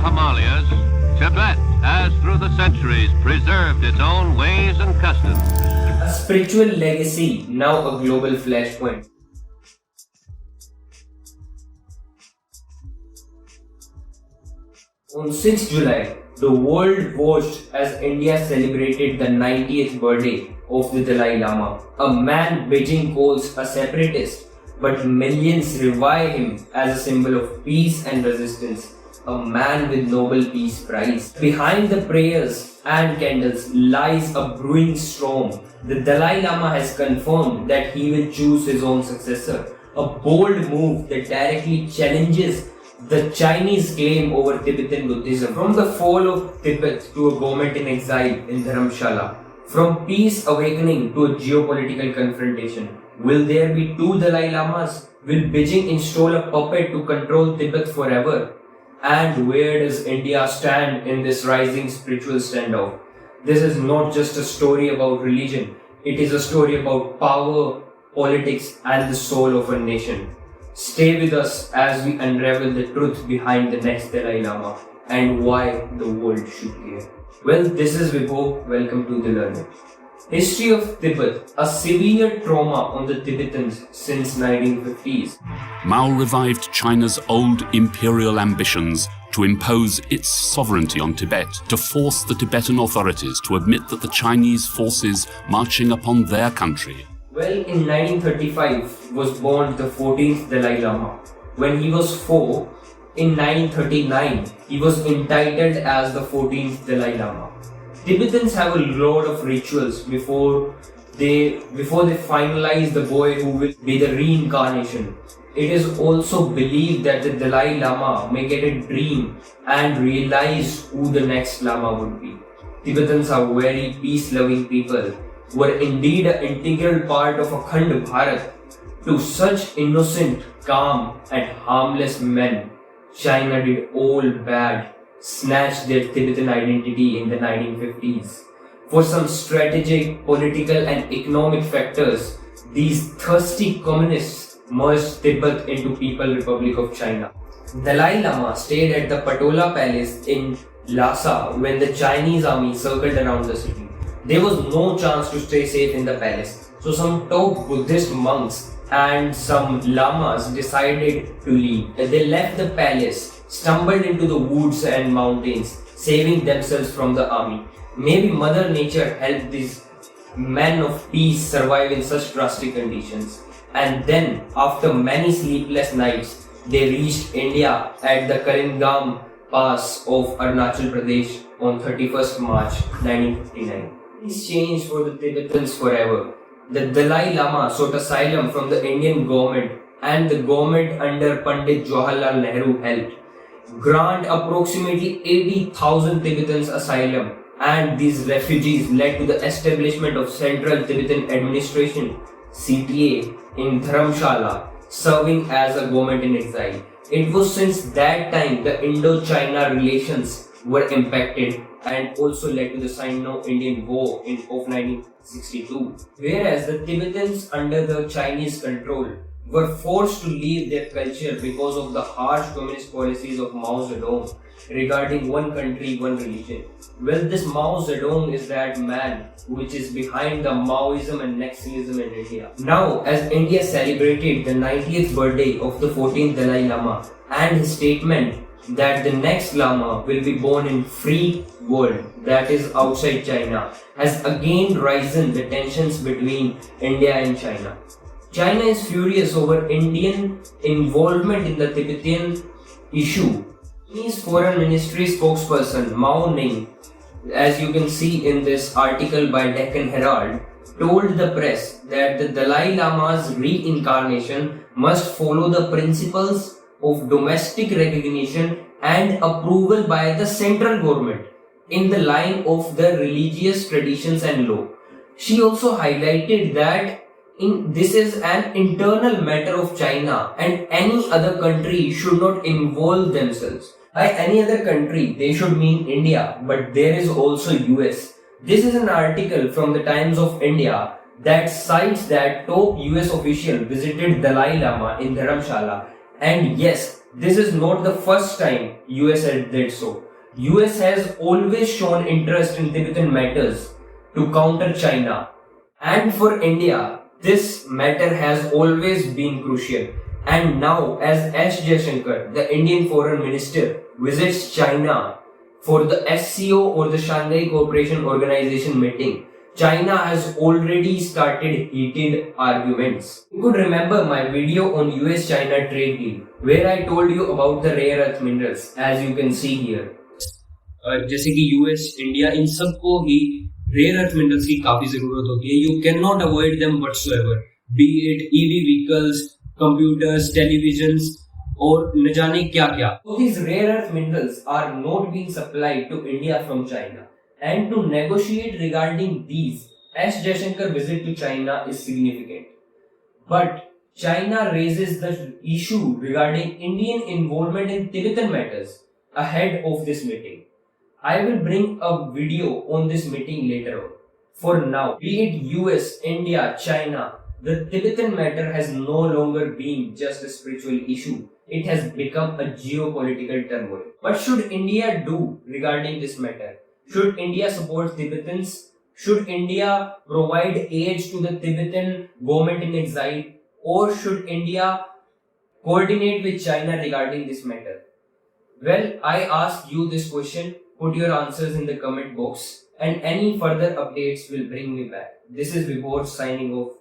the Himalayas, Tibet has through the centuries preserved its own ways and customs. A spiritual legacy, now a global flashpoint. On 6 July, the world watched as India celebrated the 90th birthday of the Dalai Lama, a man Beijing calls a separatist, but millions revere him as a symbol of peace and resistance, a man with Nobel Peace Prize. Behind the prayers and candles lies a brewing storm. The Dalai Lama has confirmed that he will choose his own successor, a bold move that directly challenges the Chinese claim over Tibetan Buddhism. From the fall of Tibet to a government in exile in Dharamshala, from peace awakening to a geopolitical confrontation, will there be two Dalai Lamas? Will Beijing install a puppet to control Tibet forever? And where does India stand in this rising spiritual standoff? This is not just a story about religion, it is a story about power, politics, and the soul of a nation. Stay with us as we unravel the truth behind the next Dalai Lama and why the world should care. Well, this is Vibho. Welcome to The Learning. History of Tibet, a severe trauma on the Tibetans since 1950s. Mao revived China's old imperial ambitions to impose its sovereignty on Tibet, to force the Tibetan authorities to admit that the Chinese forces marching upon their country. Well, in 1935 was born the 14th Dalai Lama. When he was 4, in 1939, he was entitled as the 14th Dalai Lama. Tibetans have a lot of rituals before they finalize the boy who will be the reincarnation. It is also believed that the Dalai Lama may get a dream and realize who the next Lama would be. Tibetans are very peace-loving people, were indeed an integral part of Akhand Bharat. To such innocent, calm and harmless men, China did all bad, snatched their Tibetan identity in the 1950s. For some strategic, political and economic factors, these thirsty communists merged Tibet into People's Republic of China. Dalai Lama stayed at the Patola Palace in Lhasa when the Chinese army circled around the city. There was no chance to stay safe in the palace, so some top Buddhist monks and some lamas decided to leave. They left the palace, stumbled into the woods and mountains, saving themselves from the army. Maybe Mother Nature helped these men of peace survive in such drastic conditions. And then, after many sleepless nights, they reached India at the Karingam Pass of Arunachal Pradesh on 31st March 1959. Things changed for the Tibetans forever. The Dalai Lama sought asylum from the Indian government, and the government under Pandit Jawaharlal Nehru helped grant approximately 80,000 Tibetans asylum, and these refugees led to the establishment of Central Tibetan Administration (CTA) in Dharamshala, serving as a government in exile. It was since that time the Indo-China relations were impacted and also led to the Sino-Indian War of 1962. Whereas the Tibetans under the Chinese control were forced to leave their culture because of the harsh communist policies of Mao Zedong regarding one country, one religion. Well, this Mao Zedong is that man which is behind the Maoism and Naxalism in India. Now, as India celebrated the 90th birthday of the 14th Dalai Lama and his statement that the next Lama will be born in free world, that is outside China, has again risen the tensions between India and China. China is furious over Indian involvement in the Tibetan issue. Chinese Foreign Ministry spokesperson Mao Ning, as you can see in this article by Deccan Herald, told the press that the Dalai Lama's reincarnation must follow the principles of domestic recognition and approval by the central government in the line of the religious traditions and law. She also highlighted that this is an internal matter of China and any other country should not involve themselves. By any other country, they should mean India, but there is also US. This is an article from the Times of India that cites that top US official visited Dalai Lama in Dharamshala, and yes, This is not the first time US did so. US has always shown interest in Tibetan matters to counter China. And for India, this matter has always been crucial. And now, as S. Jaishankar, the Indian Foreign Minister, visits China for the SCO or the Shanghai Cooperation Organization meeting, China has already started heated arguments. You could remember my video on US-China trade deal, where I told you about the rare earth minerals, as you can see here. जैसे कि US, India, इन सबको ही rare earth minerals की काफी जरूरत होती है. You cannot avoid them whatsoever. Be it EV vehicles, computers, televisions, और न जाने क्या क्या. So these rare earth minerals are not being supplied to India from China. And to negotiate regarding these, S. Jaishankar visit to China is significant. But China raises the issue regarding Indian involvement in Tibetan matters ahead of this meeting. I will bring a video on this meeting later on. For now, be it US, India, China, the Tibetan matter has no longer been just a spiritual issue. It has become a geopolitical turmoil. What should India do regarding this matter? Should India support Tibetans? Should India provide aid to the Tibetan government in exile? Or should India coordinate with China regarding this matter? Well, I ask you this question. Put your answers in the comment box. And any further updates will bring me back. This is Vibhor signing off.